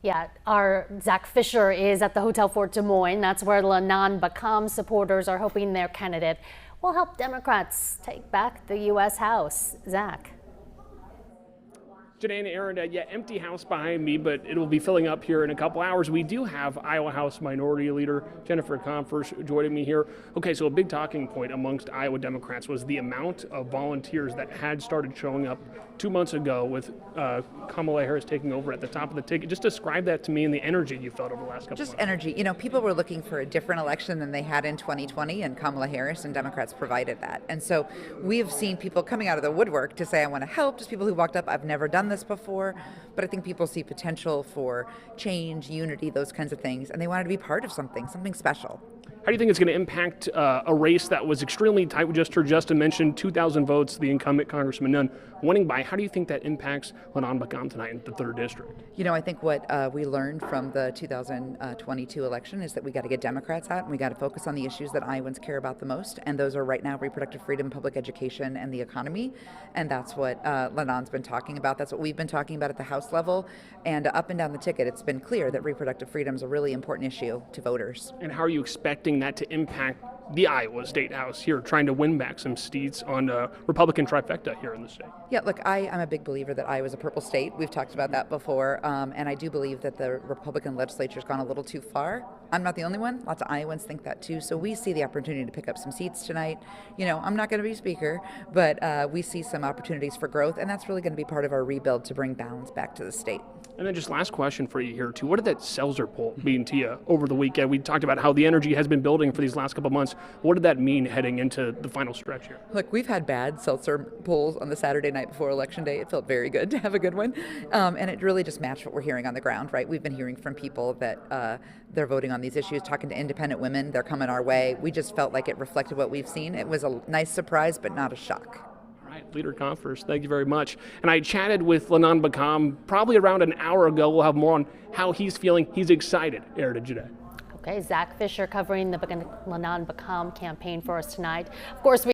Yeah, our Zach Fisher is at the Hotel Fort Des Moines. That's where Lanham Bacam supporters are hoping their candidate will help Democrats take back the U.S. House. Zach. Janae and Aaron, empty house behind me, but it will be filling up here in a couple hours. We do have Iowa House Minority Leader Jennifer Comfort joining me here. Okay, so a big talking point amongst Iowa Democrats was the amount of volunteers that had started showing up 2 months ago with Kamala Harris taking over at the top of the ticket. Just describe that to me and the energy you felt over the last couple Just months. energy. You know, people were looking for a different election than they had in 2020, and Kamala Harris and Democrats provided that. And so we have seen people coming out of the woodwork to say, I want to help. Just people who walked up, I've never done this before, but I think people see potential for change, unity, those kinds of things, and they wanted to be part of something special. How do you think it's going to impact a race that was extremely tight? We just heard Justin mention 2,000 votes, the incumbent Congressman Nunn winning by. How do you think that impacts Lanham Bacam tonight in the 3rd District? You know, I think what we learned from the 2022 election is that we got to get Democrats out and we got to focus on the issues that Iowans care about the most. And those are right now reproductive freedom, public education, and the economy. And that's what Lanham's been talking about. That's what we've been talking about at the House level. And up and down the ticket, it's been clear that reproductive freedom is a really important issue to voters. And how are you expecting that to impact the Iowa State House here, trying to win back some seats on Republican trifecta here in the state? Yeah, look, I'm a big believer that Iowa's a purple state. We've talked about that before, and I do believe that the Republican legislature's gone a little too far. I'm not the only one. Lots of Iowans think that too. So we see the opportunity to pick up some seats tonight. You know, I'm not going to be speaker, but we see some opportunities for growth, and that's really going to be part of our rebuild to bring balance back to the state. And then just last question for you here, too. What did that Seltzer poll mean to you over the weekend? We talked about how the energy has been building for these last couple of months. What did that mean heading into the final stretch here? Look, we've had bad Seltzer polls on the Saturday night before Election Day. It felt very good to have a good one. And it really just matched what we're hearing on the ground, right? We've been hearing from people that they're voting on these issues, talking to independent women. They're coming our way. We just felt like it reflected what we've seen. It was a nice surprise, but not a shock. Leader Comfort, thank you very much. And I chatted with Lanham Bacam probably around an hour ago. We'll have more on how he's feeling. He's excited, Aaron and Janae. Okay, Zach Fisher covering the Lanham Bacam campaign for us tonight. Of course,